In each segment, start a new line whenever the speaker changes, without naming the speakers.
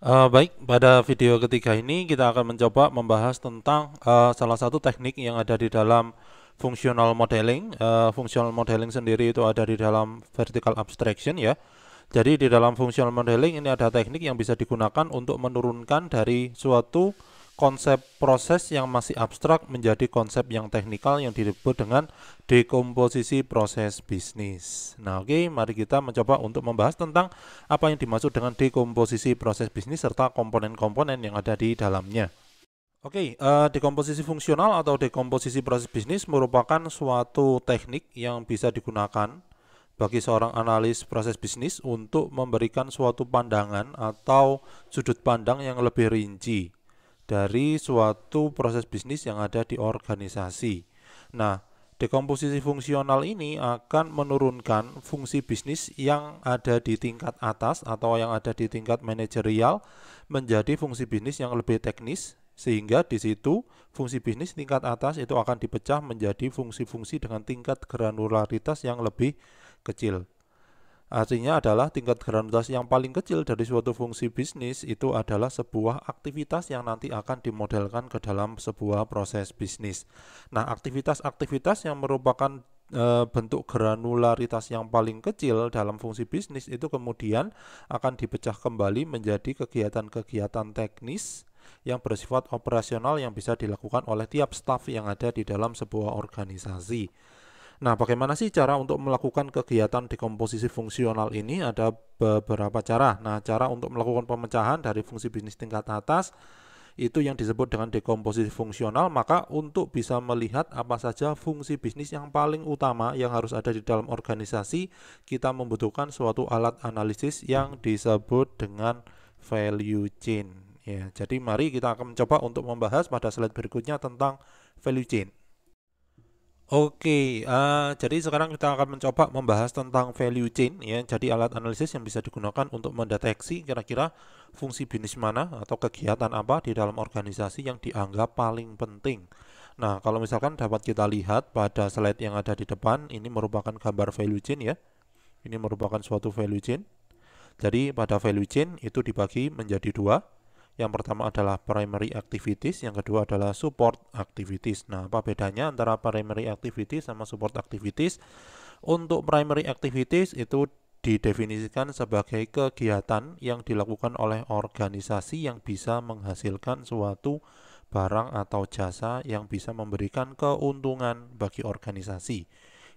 Baik, pada video ketiga ini kita akan mencoba membahas tentang salah satu teknik yang ada di dalam functional modeling. Functional modeling sendiri itu ada di dalam vertical abstraction ya. Jadi di dalam functional modeling ini ada teknik yang bisa digunakan untuk menurunkan dari suatu konsep proses yang masih abstrak menjadi konsep yang teknikal yang disebut dengan dekomposisi proses bisnis. Nah, oke, mari kita mencoba untuk membahas tentang apa yang dimaksud dengan dekomposisi proses bisnis serta komponen-komponen yang ada di dalamnya. Oke, dekomposisi fungsional atau dekomposisi proses bisnis merupakan suatu teknik yang bisa digunakan bagi seorang analis proses bisnis untuk memberikan suatu pandangan atau sudut pandang yang lebih rinci dari suatu proses bisnis yang ada di organisasi. Nah, dekomposisi fungsional ini akan menurunkan fungsi bisnis yang ada di tingkat atas atau yang ada di tingkat manajerial menjadi fungsi bisnis yang lebih teknis, sehingga di situ fungsi bisnis tingkat atas itu akan dipecah menjadi fungsi-fungsi dengan tingkat granularitas yang lebih kecil. Artinya adalah tingkat granularitas yang paling kecil dari suatu fungsi bisnis itu adalah sebuah aktivitas yang nanti akan dimodelkan ke dalam sebuah proses bisnis. Nah, aktivitas-aktivitas yang merupakan bentuk granularitas yang paling kecil dalam fungsi bisnis itu kemudian akan dipecah kembali menjadi kegiatan-kegiatan teknis yang bersifat operasional yang bisa dilakukan oleh tiap staf yang ada di dalam sebuah organisasi. Nah, bagaimana sih cara untuk melakukan kegiatan dekomposisi fungsional ini? Ada beberapa cara. Nah, cara untuk melakukan pemecahan dari fungsi bisnis tingkat atas itu yang disebut dengan dekomposisi fungsional. Maka untuk bisa melihat apa saja fungsi bisnis yang paling utama yang harus ada di dalam organisasi, kita membutuhkan suatu alat analisis yang disebut dengan value chain. Ya, jadi mari kita akan mencoba untuk membahas pada slide berikutnya tentang value chain. Oke, jadi sekarang kita akan mencoba membahas tentang value chain ya. Jadi alat analisis yang bisa digunakan untuk mendeteksi kira-kira fungsi bisnis mana atau kegiatan apa di dalam organisasi yang dianggap paling penting. Nah, kalau misalkan dapat kita lihat pada slide yang ada di depan, ini merupakan gambar value chain ya. Ini merupakan suatu value chain. Jadi pada value chain itu dibagi menjadi dua. Yang pertama adalah primary activities, yang kedua adalah support activities. Nah, apa bedanya antara primary activities sama support activities? Untuk primary activities itu didefinisikan sebagai kegiatan yang dilakukan oleh organisasi yang bisa menghasilkan suatu barang atau jasa yang bisa memberikan keuntungan bagi organisasi.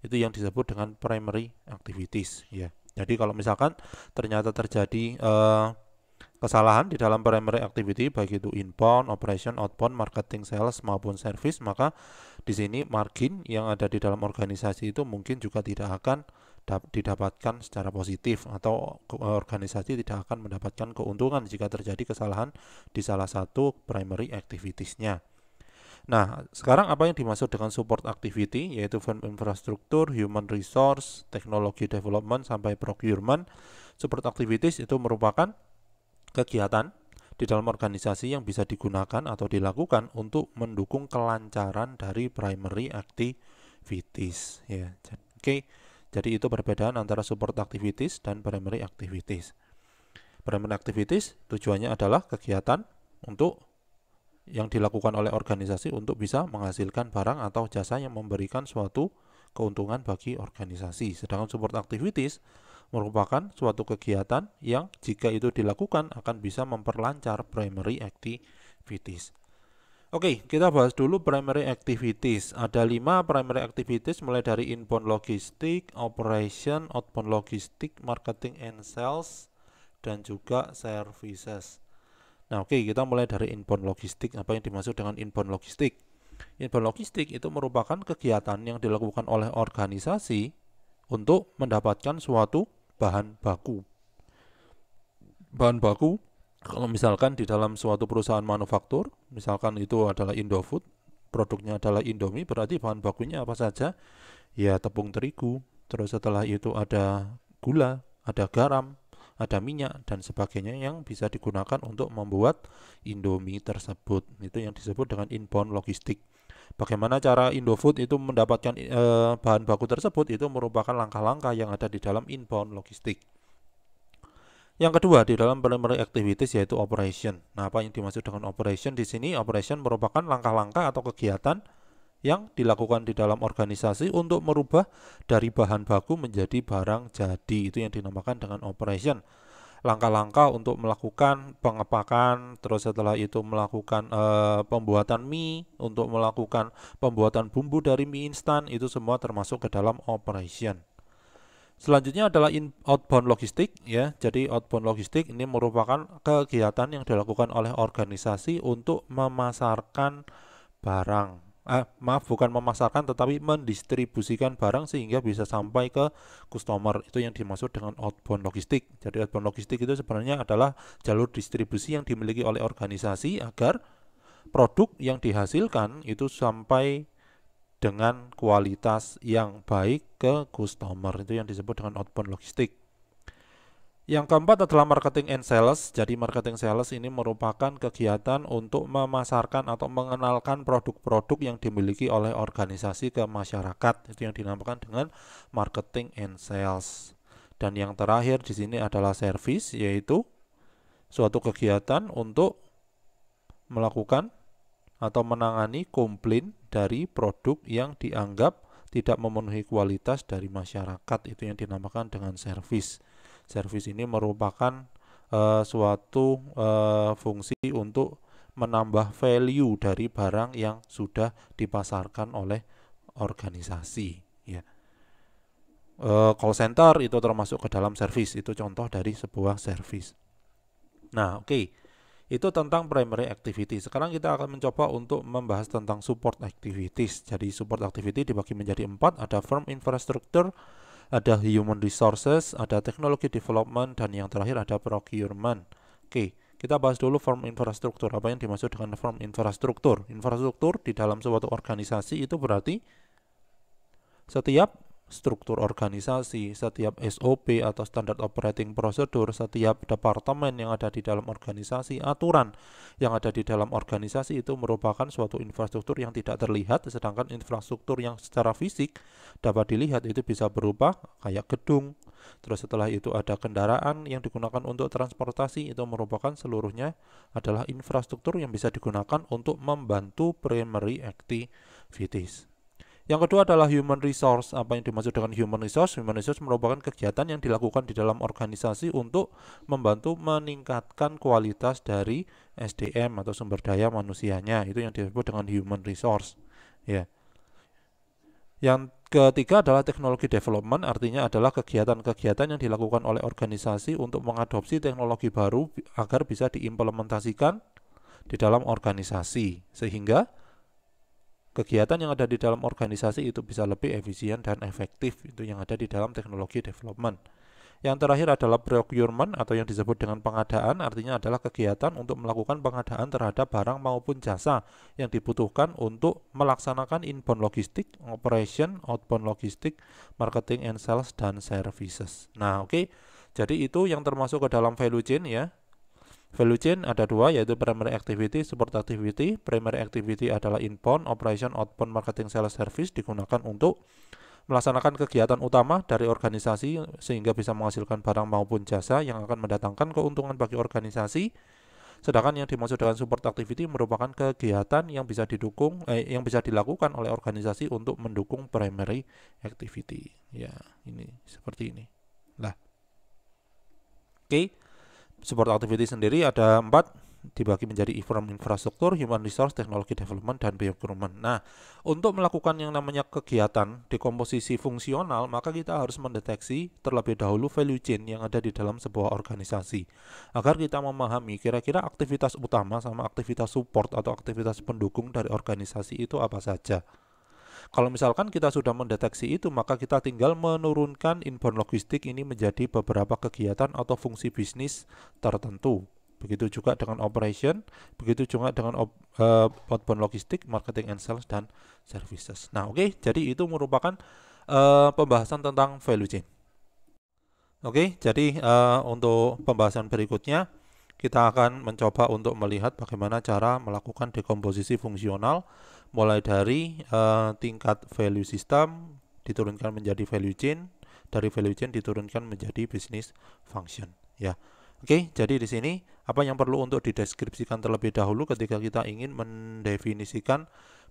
Itu yang disebut dengan primary activities ya. Jadi kalau misalkan ternyata terjadi kesalahan di dalam primary activity baik itu inbound, operation, outbound, marketing, sales maupun service, maka di sini margin yang ada di dalam organisasi itu mungkin juga tidak akan didapatkan secara positif atau organisasi tidak akan mendapatkan keuntungan jika terjadi kesalahan di salah satu primary activities-nya. Nah, sekarang apa yang dimaksud dengan support activity yaitu firm infrastruktur, human resource, teknologi development sampai procurement. Support activities itu merupakan kegiatan di dalam organisasi yang bisa digunakan atau dilakukan untuk mendukung kelancaran dari primary activities ya. Oke, jadi itu perbedaan antara support activities dan primary activities. Primary activities tujuannya adalah kegiatan untuk yang dilakukan oleh organisasi untuk bisa menghasilkan barang atau jasa yang memberikan suatu keuntungan bagi organisasi. Sedangkan support activities merupakan suatu kegiatan yang jika itu dilakukan akan bisa memperlancar primary activities. Oke, kita bahas dulu primary activities. Ada 5 primary activities mulai dari inbound logistik, operation, outbound logistik, marketing and sales, dan juga services. Nah, oke, kita mulai dari inbound logistik. Apa yang dimaksud dengan inbound logistik? Inbound logistik itu merupakan kegiatan yang dilakukan oleh organisasi untuk mendapatkan suatu bahan baku. Bahan baku, kalau misalkan di dalam suatu perusahaan manufaktur, misalkan itu adalah Indofood, produknya adalah Indomie, berarti bahan bakunya apa saja? Ya, tepung terigu, terus setelah itu ada gula, ada garam, ada minyak, dan sebagainya yang bisa digunakan untuk membuat Indomie tersebut. Itu yang disebut dengan inbound logistik. Bagaimana cara Indofood itu mendapatkan bahan baku tersebut itu merupakan langkah-langkah yang ada di dalam inbound logistik. Yang kedua di dalam primary activities yaitu operation. Nah, apa yang dimaksud dengan operation di sini? Operation merupakan langkah-langkah atau kegiatan yang dilakukan di dalam organisasi untuk merubah dari bahan baku menjadi barang jadi. Itu yang dinamakan dengan operation. Langkah-langkah untuk melakukan pengepakan, terus setelah itu melakukan pembuatan mie, untuk melakukan pembuatan bumbu dari mie instan, itu semua termasuk ke dalam operation. Selanjutnya adalah outbound logistik ya. Jadi outbound logistik ini merupakan kegiatan yang dilakukan oleh organisasi untuk memasarkan barang. Maaf, bukan memasarkan tetapi mendistribusikan barang sehingga bisa sampai ke customer. Itu yang dimaksud dengan outbound logistik. Jadi outbound logistik itu sebenarnya adalah jalur distribusi yang dimiliki oleh organisasi agar produk yang dihasilkan itu sampai dengan kualitas yang baik ke customer. Itu yang disebut dengan outbound logistik. Yang keempat adalah marketing and sales. Jadi marketing sales ini merupakan kegiatan untuk memasarkan atau mengenalkan produk-produk yang dimiliki oleh organisasi ke masyarakat. Itu yang dinamakan dengan marketing and sales. Dan yang terakhir di sini adalah service, yaitu suatu kegiatan untuk melakukan atau menangani komplain dari produk yang dianggap tidak memenuhi kualitas dari masyarakat. Itu yang dinamakan dengan service. Service ini merupakan suatu fungsi untuk menambah value dari barang yang sudah dipasarkan oleh organisasi. Ya. Call center itu termasuk ke dalam service. Itu contoh dari sebuah service. Nah, oke. Itu tentang primary activity. Sekarang kita akan mencoba untuk membahas tentang support activities. Jadi support activity dibagi menjadi 4, ada firm infrastructure, ada human resources, ada technology development, dan yang terakhir ada procurement. Oke, kita bahas dulu firm infrastructure. Apa yang dimaksud dengan firm infrastructure? Infrastruktur di dalam suatu organisasi itu berarti setiap struktur organisasi, setiap SOP atau standard operating procedure, setiap departemen yang ada di dalam organisasi, aturan yang ada di dalam organisasi itu merupakan suatu infrastruktur yang tidak terlihat, sedangkan infrastruktur yang secara fisik dapat dilihat itu bisa berupa kayak gedung. Terus setelah itu ada kendaraan yang digunakan untuk transportasi, itu merupakan seluruhnya adalah infrastruktur yang bisa digunakan untuk membantu primary activities. Yang kedua adalah human resource. Apa yang dimaksud dengan human resource? Human resource merupakan kegiatan yang dilakukan di dalam organisasi untuk membantu meningkatkan kualitas dari SDM atau sumber daya manusianya. Itu yang disebut dengan human resource. Ya. Yang ketiga adalah teknologi development, artinya adalah kegiatan-kegiatan yang dilakukan oleh organisasi untuk mengadopsi teknologi baru agar bisa diimplementasikan di dalam organisasi, sehingga kegiatan yang ada di dalam organisasi itu bisa lebih efisien dan efektif. Itu yang ada di dalam teknologi development. Yang terakhir adalah procurement atau yang disebut dengan pengadaan, artinya adalah kegiatan untuk melakukan pengadaan terhadap barang maupun jasa yang dibutuhkan untuk melaksanakan inbound logistik, operation, outbound logistik, marketing and sales, dan services. Nah, oke. Jadi itu yang termasuk ke dalam value chain ya. Value chain ada dua, yaitu primary activity, support activity. Primary activity adalah inbound, operation, outbound, marketing, sales, service, digunakan untuk melaksanakan kegiatan utama dari organisasi sehingga bisa menghasilkan barang maupun jasa yang akan mendatangkan keuntungan bagi organisasi. Sedangkan yang dimaksud dengan support activity merupakan kegiatan yang bisa yang bisa dilakukan oleh organisasi untuk mendukung primary activity. Ya, ini seperti ini. Nah, oke. Support activity sendiri ada 4, dibagi menjadi firm infrastruktur, human resource, teknologi development, dan procurement. Nah, untuk melakukan yang namanya kegiatan dekomposisi fungsional, maka kita harus mendeteksi terlebih dahulu value chain yang ada di dalam sebuah organisasi. Agar kita memahami kira-kira aktivitas utama sama aktivitas support atau aktivitas pendukung dari organisasi itu apa saja. Kalau misalkan kita sudah mendeteksi itu, maka kita tinggal menurunkan inbound logistik ini menjadi beberapa kegiatan atau fungsi bisnis tertentu. Begitu juga dengan operation, begitu juga dengan outbound logistik, marketing and sales, dan services. Nah, oke, jadi itu merupakan pembahasan tentang value chain. Oke, jadi untuk pembahasan berikutnya, kita akan mencoba untuk melihat bagaimana cara melakukan dekomposisi fungsional mulai dari tingkat value system diturunkan menjadi value chain, dari value chain diturunkan menjadi business function ya. Oke, jadi di sini apa yang perlu untuk dideskripsikan terlebih dahulu ketika kita ingin mendefinisikan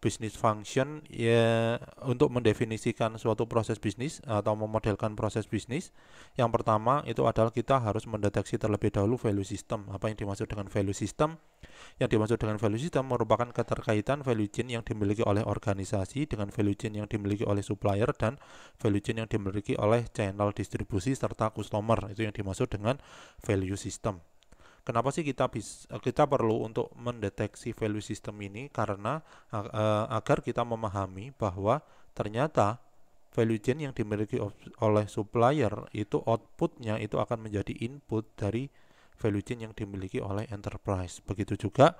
business function ya, untuk mendefinisikan suatu proses bisnis atau memodelkan proses bisnis. Yang pertama itu adalah kita harus mendeteksi terlebih dahulu value system. Apa yang dimaksud dengan value system? Yang dimaksud dengan value system merupakan keterkaitan value chain yang dimiliki oleh organisasi dengan value chain yang dimiliki oleh supplier dan value chain yang dimiliki oleh channel distribusi serta customer. Itu yang dimaksud dengan value system. Kenapa sih kita perlu untuk mendeteksi value system ini? Karena agar kita memahami bahwa ternyata value chain yang dimiliki oleh supplier itu outputnya itu akan menjadi input dari value chain yang dimiliki oleh enterprise. Begitu juga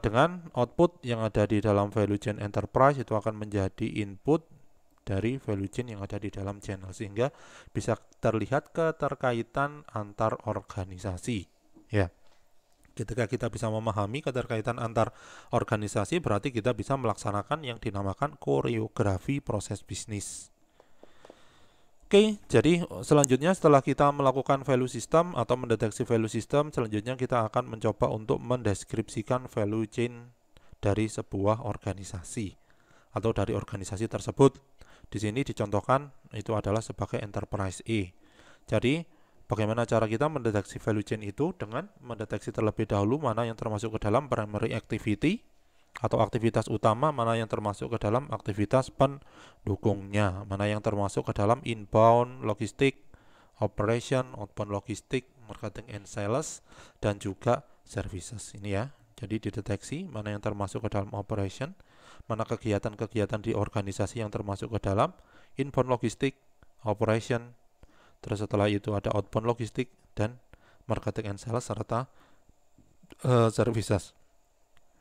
dengan output yang ada di dalam value chain enterprise itu akan menjadi input dari value chain yang ada di dalam channel, sehingga bisa terlihat keterkaitan antar organisasi. Ya, ketika kita bisa memahami keterkaitan antar organisasi, berarti kita bisa melaksanakan yang dinamakan koreografi proses bisnis. Oke, jadi selanjutnya setelah kita melakukan value system atau mendeteksi value system, selanjutnya kita akan mencoba untuk mendeskripsikan value chain dari sebuah organisasi atau dari organisasi tersebut. Di sini dicontohkan itu adalah sebagai enterprise E. Jadi bagaimana cara kita mendeteksi value chain itu? Dengan mendeteksi terlebih dahulu mana yang termasuk ke dalam primary activity atau aktivitas utama, mana yang termasuk ke dalam aktivitas pendukungnya, mana yang termasuk ke dalam inbound logistik, operation, outbound logistik, marketing and sales, dan juga services. Ini ya. Jadi dideteksi mana yang termasuk ke dalam operation, mana kegiatan-kegiatan di organisasi yang termasuk ke dalam inbound logistik, operation, terus setelah itu ada outbound logistik dan marketing and sales serta services.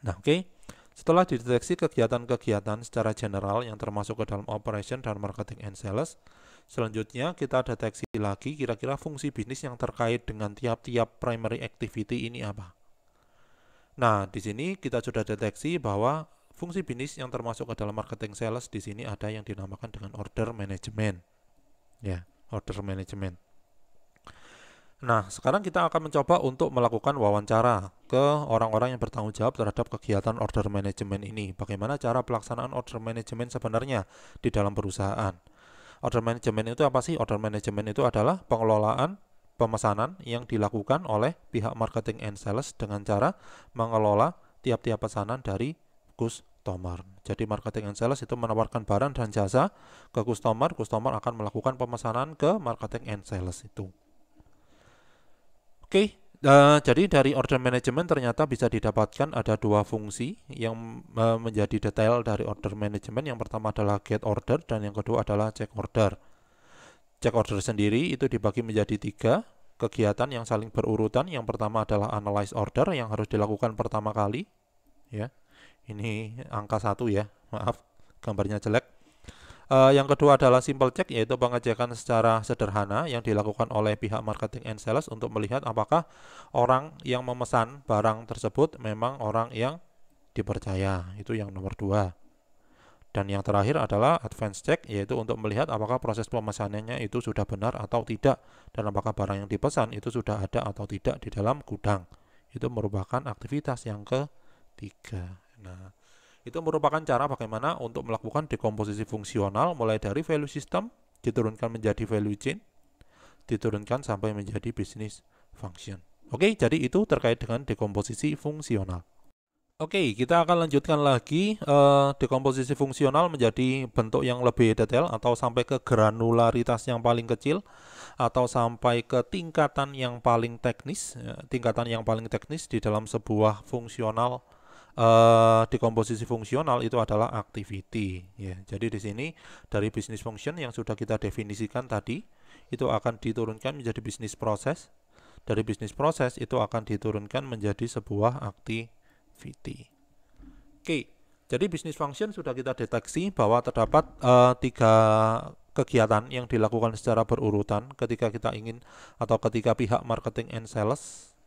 Nah, oke. Setelah dideteksi kegiatan-kegiatan secara general yang termasuk ke dalam operation dan marketing and sales, selanjutnya kita deteksi lagi kira-kira fungsi bisnis yang terkait dengan tiap-tiap primary activity ini apa. Nah, di sini kita sudah deteksi bahwa fungsi bisnis yang termasuk ke dalam marketing sales di sini ada yang dinamakan dengan order management. Ya, order management. Nah, sekarang kita akan mencoba untuk melakukan wawancara ke orang-orang yang bertanggung jawab terhadap kegiatan order management ini. Bagaimana cara pelaksanaan order management sebenarnya di dalam perusahaan? Order management itu apa sih? Order management itu adalah pengelolaan pemesanan yang dilakukan oleh pihak marketing and sales dengan cara mengelola tiap-tiap pesanan dari customer. Jadi marketing and sales itu menawarkan barang dan jasa ke customer, customer akan melakukan pemesanan ke marketing and sales itu. Oke, jadi dari order management ternyata bisa didapatkan ada dua fungsi yang menjadi detail dari order management. Yang pertama adalah get order dan yang kedua adalah check order. Check order sendiri itu dibagi menjadi 3 kegiatan yang saling berurutan. Yang pertama adalah analyze order yang harus dilakukan pertama kali. Ya, ini angka 1 ya, maaf gambarnya jelek. Yang kedua adalah simple check, yaitu pengecekan secara sederhana yang dilakukan oleh pihak marketing and sales untuk melihat apakah orang yang memesan barang tersebut memang orang yang dipercaya. Itu yang nomor 2. Dan yang terakhir adalah advance check, yaitu untuk melihat apakah proses pemesanannya itu sudah benar atau tidak, dan apakah barang yang dipesan itu sudah ada atau tidak di dalam gudang. Itu merupakan aktivitas yang ketiga. Nah, itu merupakan cara bagaimana untuk melakukan dekomposisi fungsional mulai dari value system diturunkan menjadi value chain, diturunkan sampai menjadi business function. Oke, jadi itu terkait dengan dekomposisi fungsional. Oke, kita akan lanjutkan lagi dekomposisi fungsional menjadi bentuk yang lebih detail atau sampai ke granularitas yang paling kecil atau sampai ke tingkatan yang paling teknis. Tingkatan yang paling teknis di dalam sebuah fungsional dekomposisi fungsional itu adalah activity ya. Jadi di sini dari business function yang sudah kita definisikan tadi itu akan diturunkan menjadi business process. Dari business process itu akan diturunkan menjadi sebuah activity. Oke, jadi business function sudah kita deteksi bahwa terdapat 3 kegiatan yang dilakukan secara berurutan ketika kita ingin atau ketika pihak marketing and sales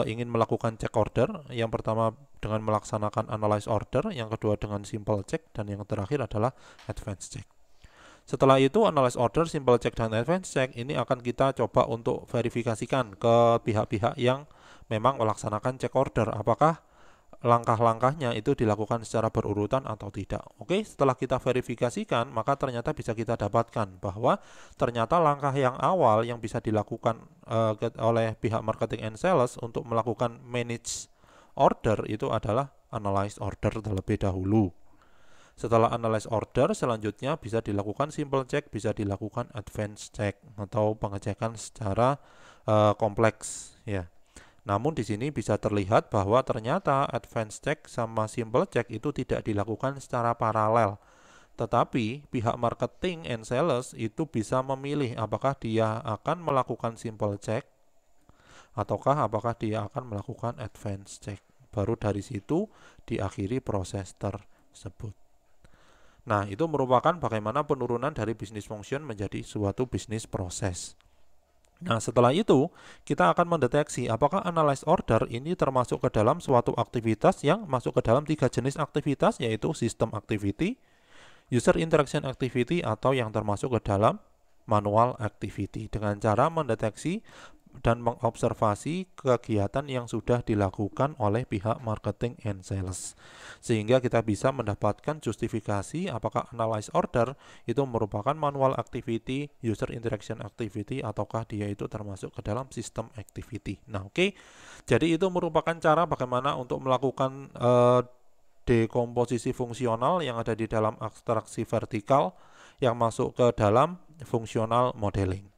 ingin melakukan check order. Yang pertama dengan melaksanakan analyze order, yang kedua dengan simple check, dan yang terakhir adalah advance check. Setelah itu analyze order, simple check, dan advanced check ini akan kita coba untuk verifikasikan ke pihak-pihak yang memang melaksanakan check order, apakah langkah-langkahnya itu dilakukan secara berurutan atau tidak. Oke, setelah kita verifikasikan, maka ternyata bisa kita dapatkan bahwa ternyata langkah yang awal yang bisa dilakukan oleh pihak marketing and sales untuk melakukan manage order itu adalah analyze order terlebih dahulu. Setelah analyze order, selanjutnya bisa dilakukan simple check, bisa dilakukan advanced check atau pengecekan secara kompleks ya. Namun di sini bisa terlihat bahwa ternyata advanced check sama simple check itu tidak dilakukan secara paralel. Tetapi pihak marketing and sales itu bisa memilih apakah dia akan melakukan simple check ataukah apakah dia akan melakukan advanced check. Baru dari situ diakhiri proses tersebut. Nah, itu merupakan bagaimana penurunan dari business function menjadi suatu bisnis proses. Nah, setelah itu, kita akan mendeteksi apakah analyze order ini termasuk ke dalam suatu aktivitas yang masuk ke dalam 3 jenis aktivitas, yaitu system activity, user interaction activity, atau yang termasuk ke dalam manual activity, dengan cara mendeteksi dan mengobservasi kegiatan yang sudah dilakukan oleh pihak marketing and sales, sehingga kita bisa mendapatkan justifikasi apakah analyze order itu merupakan manual activity, user interaction activity, ataukah dia itu termasuk ke dalam system activity. Nah, oke. Jadi itu merupakan cara bagaimana untuk melakukan dekomposisi fungsional yang ada di dalam abstraksi vertikal yang masuk ke dalam fungsional modeling.